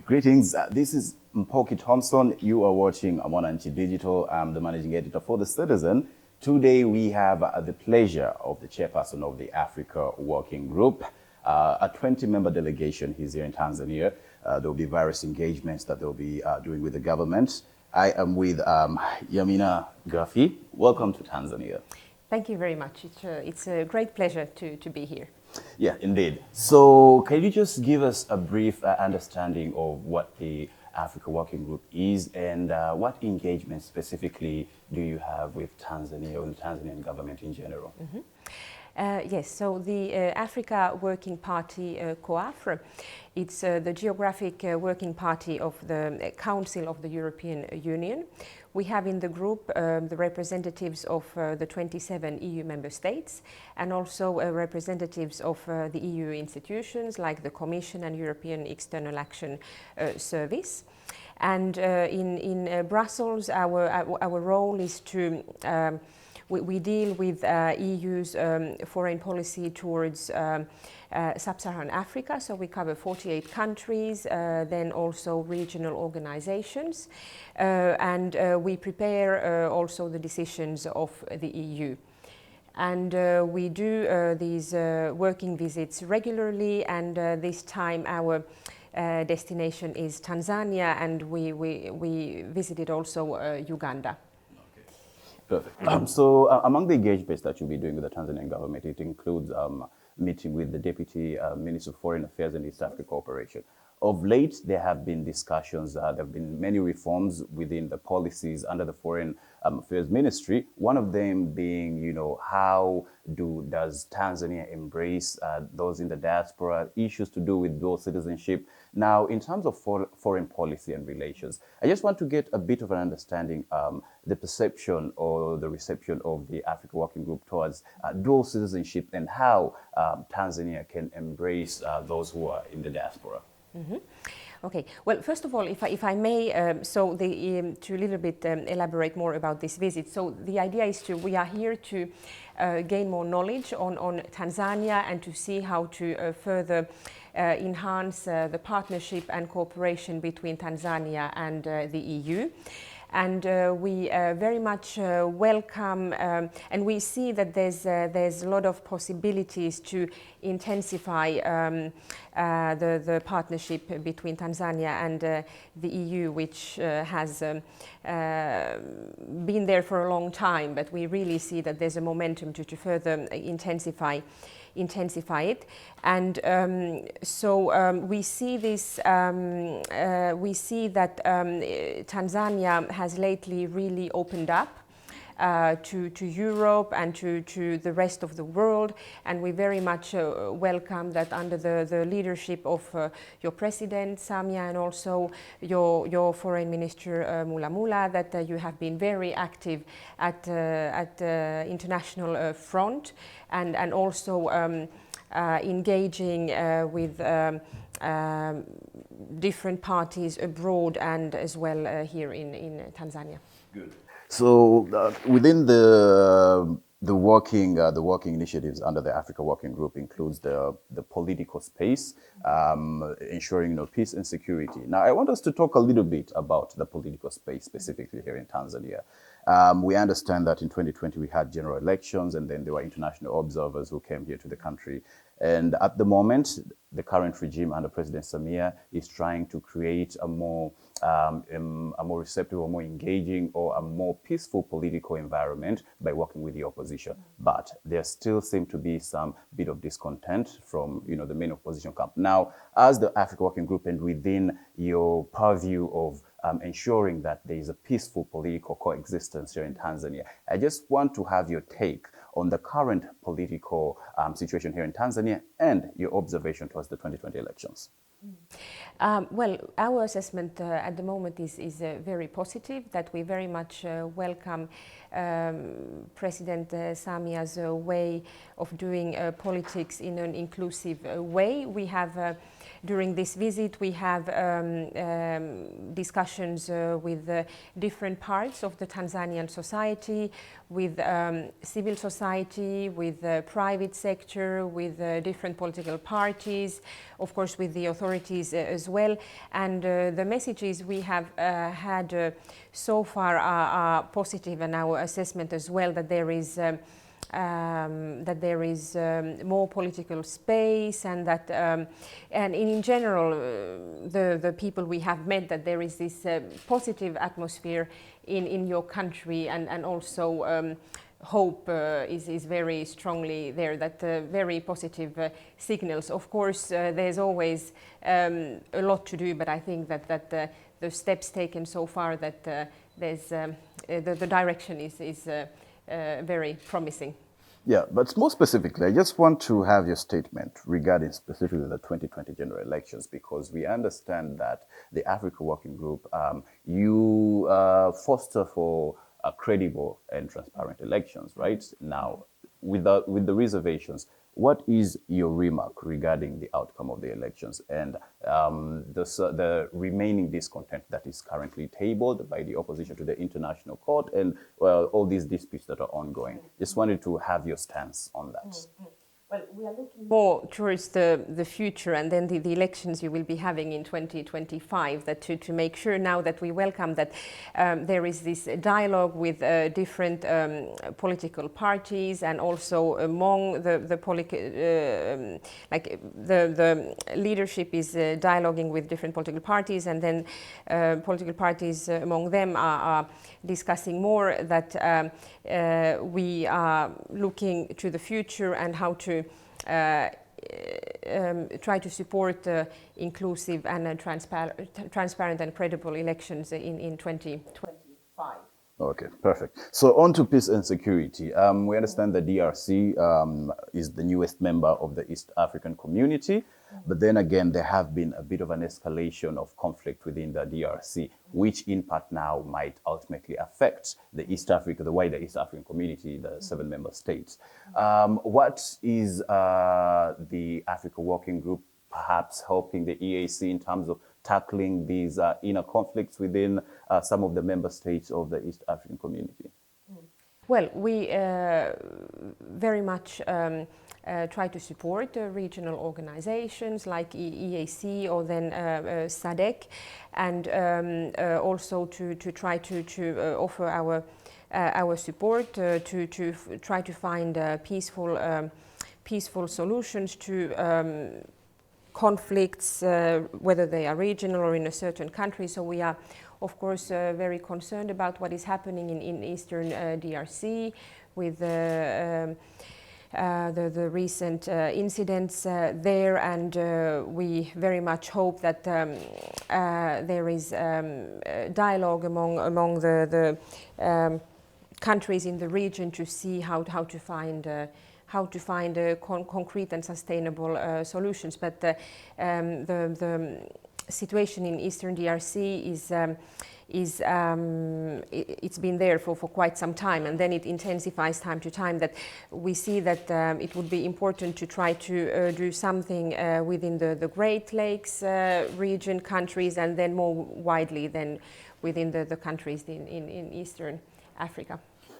Greetings. This is Mpoki Thompson. You are watching Mwananchi Digital. I'm the managing editor for The Citizen. Today we have the pleasure of the chairperson of the Africa Working Group, a 20-member delegation. He's here in Tanzania. There will be various engagements that they'll be doing with the government. I am with Yamina Guerfi. Welcome to Tanzania. Thank you very much. It's a great pleasure to be here. Yeah, indeed. So can you just give us a brief understanding of what the Africa Working Group is and what engagement specifically do you have with Tanzania or the Tanzanian government in general? Mm-hmm. Yes, so the Africa Working Party, COAFR, it's the geographic working party of the Council of the European Union. We have in the group the representatives of the 27 EU member states and also representatives of the EU institutions like the Commission and European External Action Service. And in Brussels, our role is to we deal with EU's foreign policy towards Sub-Saharan Africa, so we cover 48 countries, then also regional organizations, and we prepare also the decisions of the EU. And we do these working visits regularly, and this time our destination is Tanzania, and we visited also Uganda. Perfect. So among the engagements that you'll be doing with the Tanzanian government, it includes meeting with the Deputy Minister of Foreign Affairs and East Africa Cooperation. Of late, there have been discussions, there have been many reforms within the policies under the Foreign Affairs Ministry, one of them being, how does Tanzania embrace those in the diaspora, issues to do with dual citizenship. Now, in terms of foreign policy and relations, I just want to get a bit of an understanding, the perception or the reception of the Africa Working Group towards dual citizenship and how Tanzania can embrace those who are in the diaspora. Mm-hmm. Okay. Well, first of all, if I may, to a little bit elaborate more about this visit. So the idea is we are here to gain more knowledge on Tanzania and to see how to further enhance the partnership and cooperation between Tanzania and the EU. And we very much welcome, and we see that there's a lot of possibilities to intensify the partnership between Tanzania and the EU, which has been there for a long time, but we really see that there's a momentum to further intensify it. And we see this, we see that Tanzania has lately really opened up to Europe and to the rest of the world, and we very much welcome that under the leadership of your President Samia and also your Foreign Minister Mula that you have been very active at international front and also engaging with different parties abroad and as well here in Tanzania. Good. So within the working initiatives under the Africa Working Group includes the political space, ensuring peace and security. Now, I want us to talk a little bit about the political space specifically here in Tanzania. We understand that in 2020 we had general elections, and then there were international observers who came here to the country. And at the moment, the current regime under President Samia is trying to create a more receptive or more engaging or a more peaceful political environment by working with the opposition. But there still seem to be some bit of discontent from the main opposition camp. Now, as the Africa Working Group and within your purview of ensuring that there is a peaceful political coexistence here in Tanzania, I just want to have your take on the current political situation here in Tanzania and your observation towards the 2020 elections. Well, our assessment at the moment is very positive, that we very much welcome President Samia's way of doing politics in an inclusive way. We have, during this visit, we have discussions with different parts of the Tanzanian society, with civil society, with the private sector, with different political parties, of course with the authorities authorities as well. And the messages we have had so far are positive, and our assessment as well that there is more political space, and that and in general the people we have met, that there is this positive atmosphere in your country, and also hope is very strongly there, that very positive signals. Of course there's always a lot to do, but I think that the steps taken so far, that there's the direction is very promising. Yeah, but more specifically, I just want to have your statement regarding specifically the 2020 general elections, because we understand that the Africa Working Group, you foster for credible and transparent elections, right? Now, with the reservations, what is your remark regarding the outcome of the elections and the remaining discontent that is currently tabled by the opposition to the International Court, and well, all these disputes that are ongoing? Just wanted to have your stance on that. Well, we are looking more towards the future, and then the elections you will be having in 2025, that to make sure now that we welcome that there is this dialogue with different political parties, and also among the leadership is dialoguing with different political parties, and then political parties among them are discussing more, that we are looking to the future and how to try to support inclusive and transparent and credible elections in 2025. Okay, perfect. So on to peace and security. We understand the DRC is the newest member of the East African community, but then again, there have been a bit of an escalation of conflict within the DRC, which in part now might ultimately affect the wider East African community, the 7 member states. What is the Africa Working Group perhaps helping the EAC in terms of tackling these inner conflicts within some of the member states of the East African community? Well, we very much try to support regional organizations like EAC or then SADC, and also to try to offer our support to try to find peaceful solutions to conflicts, whether they are regional or in a certain country. So we are, of course, very concerned about what is happening in Eastern DRC with the recent incidents there, and we very much hope that there is dialogue among the countries in the region to see how to find concrete and sustainable solutions. But the situation in Eastern DRC it's been there for quite some time, and then it intensifies time to time. That we see that it would be important to try to do something within the Great Lakes region countries, and then more widely than within the countries in Eastern Africa.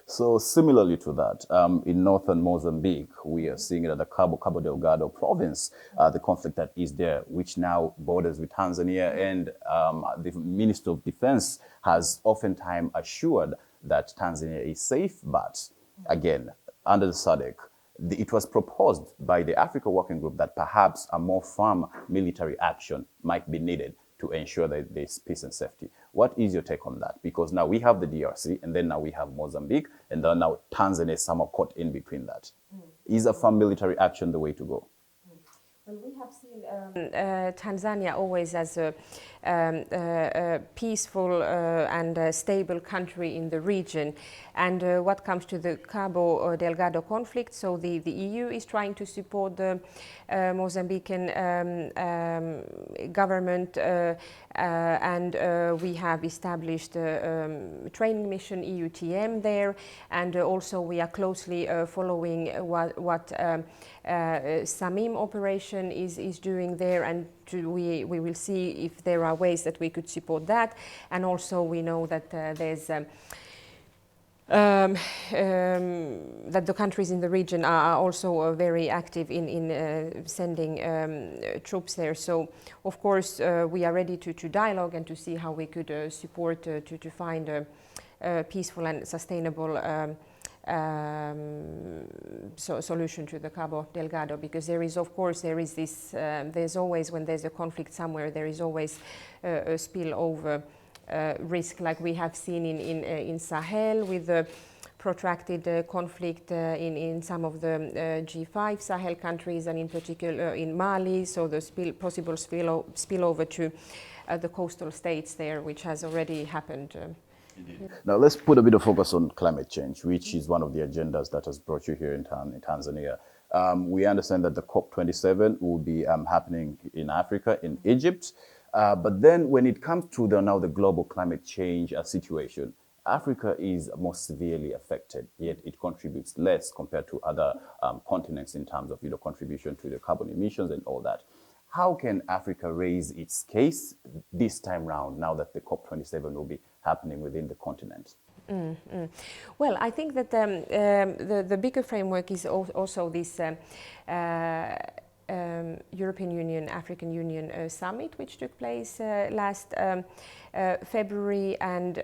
So similarly to that, in northern Mozambique, we are seeing that the Cabo Delgado province, the conflict that is there, which now borders with Tanzania, and the Minister of Defense has oftentimes assured that Tanzania is safe, but again, under the SADC, it was proposed by the Africa Working Group that perhaps a more firm military action might be needed to ensure that there's peace and safety. What is your take on that? Because now we have the DRC, and then now we have Mozambique, and then now Tanzania is somehow caught in between that. Is a firm military action the way to go? Well, we have seen Tanzania always as a peaceful and stable country in the region. And what comes to the Cabo Delgado conflict, so the EU is trying to support the Mozambican government, and we have established a training mission, EUTM, there, and also we are closely following what Samim operation is doing there, and we will see if there are ways that we could support that. And also we know that there's that the countries in the region are also very active in sending troops there. So, of course, we are ready to dialogue and to see how we could support to find a peaceful and sustainable solution to the Cabo Delgado, because there is, of course, there's always, when there's a conflict somewhere, there is always a spillover risk, like we have seen in Sahel with the protracted conflict in some of the G5 Sahel countries, and in particular in Mali. So the possible spillover to the coastal states there, which has already happened. Now let's put a bit of focus on climate change, which is one of the agendas that has brought you here in Tanzania. We understand that the COP27 will be happening in Africa, in Egypt. But then when it comes to the global climate change situation, Africa is most severely affected, yet it contributes less compared to other continents in terms of contribution to the carbon emissions and all that. How can Africa raise its case this time round, now that the COP27 will be happening within the continent? Well, I think that the bigger framework is also this European Union, African Union summit, which took place last February, and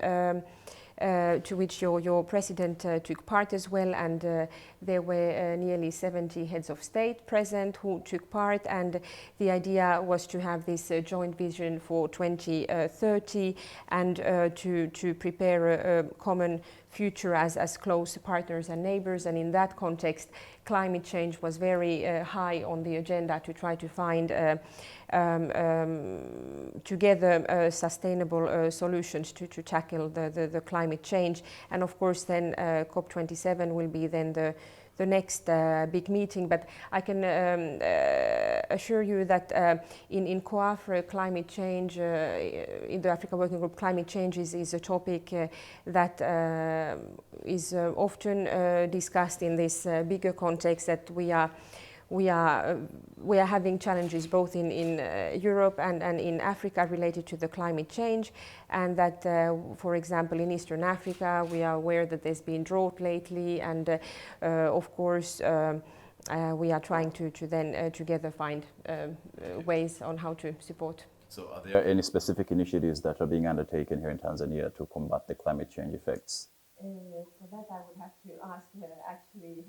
to which your president took part as well, and there were nearly 70 heads of state present who took part, and the idea was to have this joint vision for 2030 and to prepare a common future as close partners and neighbors. And in that context, climate change was very high on the agenda, to try to find together sustainable solutions to tackle the climate change. And of course then COP27 will be then the next big meeting. But I can assure you that in COAFRE, climate change, in the Africa Working Group, climate change is a topic that is often discussed in this bigger context, that we are having challenges both in Europe and in Africa related to the climate change, and that, for example, in Eastern Africa, we are aware that there's been drought lately, and of course we are trying to then together find ways on how to support. So are there any specific initiatives that are being undertaken here in Tanzania to combat the climate change effects? For that, I would have to ask actually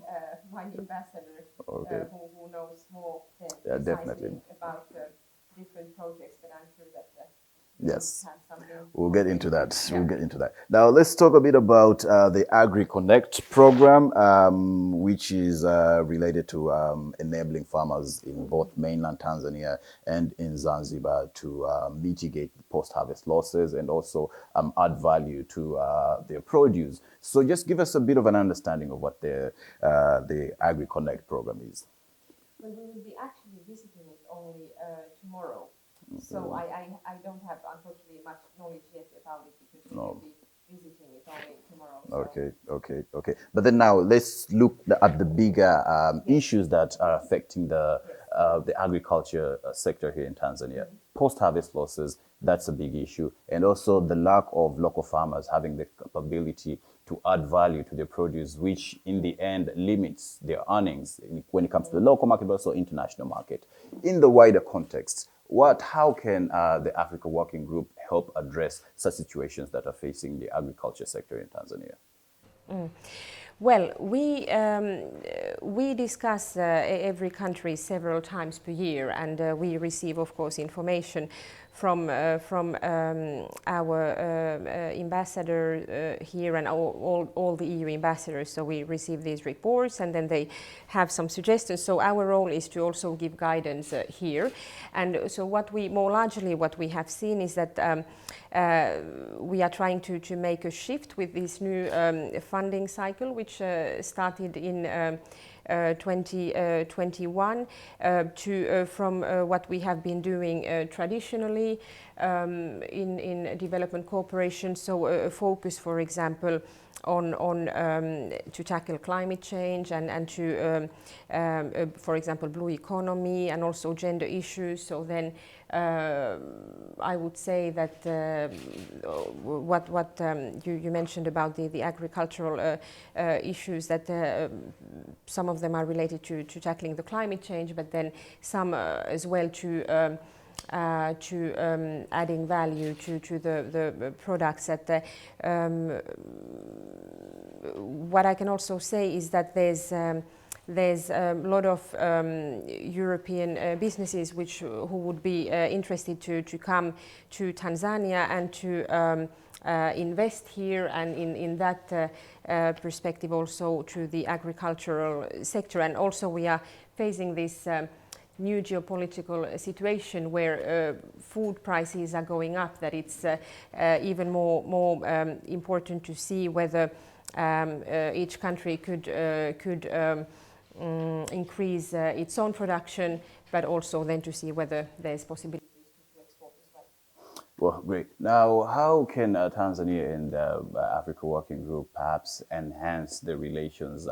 my ambassador, Okay. who knows more Definitely about different projects, but I'm sure that yes, have something. we'll get into that. Yeah. We'll get into that. Now, let's talk a bit about the AgriConnect program, which is related to enabling farmers in both mainland Tanzania and in Zanzibar to mitigate post-harvest losses and also add value to their produce. So just give us a bit of an understanding of what the AgriConnect program is. Well, we will be actually visiting it only tomorrow. So I don't have, unfortunately, much knowledge yet about it, because we will be visiting it only tomorrow. So. Okay. But then now let's look at the bigger issues that are affecting the agriculture sector here in Tanzania. Post-harvest losses, that's a big issue. And also the lack of local farmers having the capability to add value to their produce, which in the end limits their earnings when it comes to the local market, but also international market. In the wider context, how can the Africa Working Group help address such situations that are facing the agriculture sector in Tanzania? Well, we discuss every country several times per year, and we receive, of course, information from our ambassador here and all the EU ambassadors. So we receive these reports, and then they have some suggestions. So our role is to also give guidance here. And so what we have seen is that we are trying to make a shift with this new funding cycle, which started in 2021 from what we have been doing traditionally in development cooperation. So a focus, for example, on to tackle climate change and to, for example, blue economy and also gender issues. So then I would say that what you mentioned about the agricultural issues, that some of them are related to tackling the climate change, but then some as well to adding value to the products. That what I can also say is that there's a lot of European businesses who would be interested to come to Tanzania and to invest here, and in that perspective also to the agricultural sector. And also we are facing this new geopolitical situation where food prices are going up, that it's even more important to see whether each country could increase its own production, but also then to see whether there's possibility to export as well. Well, great. Now, how can Tanzania and the Africa Working Group perhaps enhance the relations,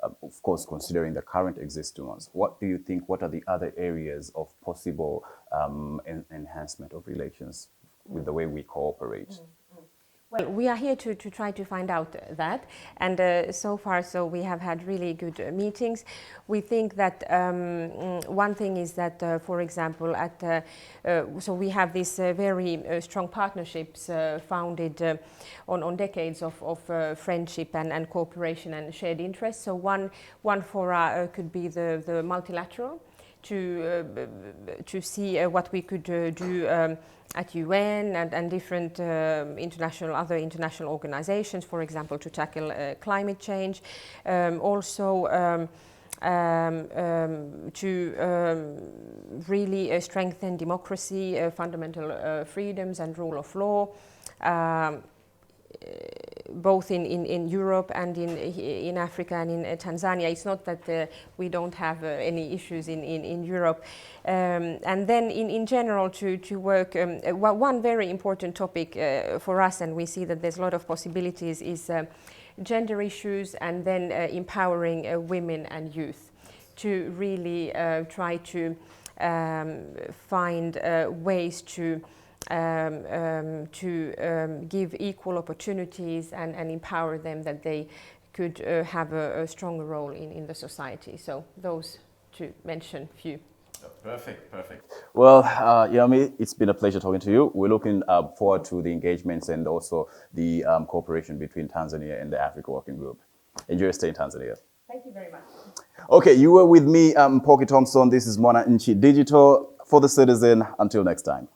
of course, considering the current existing ones? What do you think, what are the other areas of possible enhancement of relations with the way we cooperate? Well, we are here to try to find out that, and so far we have had really good meetings. We think that one thing is that, for example, so we have these very strong partnerships founded on decades of friendship and cooperation and shared interests. So one fora could be the multilateral, to see what we could do at UN and different other international organizations, for example, to tackle climate change. Also to really strengthen democracy, fundamental freedoms and rule of law, both in Europe and in Africa and in Tanzania. It's not that we don't have any issues in Europe. And then in general to work, one very important topic for us, and we see that there's a lot of possibilities, is gender issues, and then empowering women and youth, to really try to find ways to give equal opportunities and empower them, that they could have a stronger role in the society. So those, to mention few. Perfect. Well, Yami, it's been a pleasure talking to you. We're looking forward to the engagements and also the cooperation between Tanzania and the Africa Working Group. Enjoy your stay in Tanzania. Thank you very much. Okay, you were with me, Poki Thompson. This is Mwananchi Digital for the Citizen. Until next time.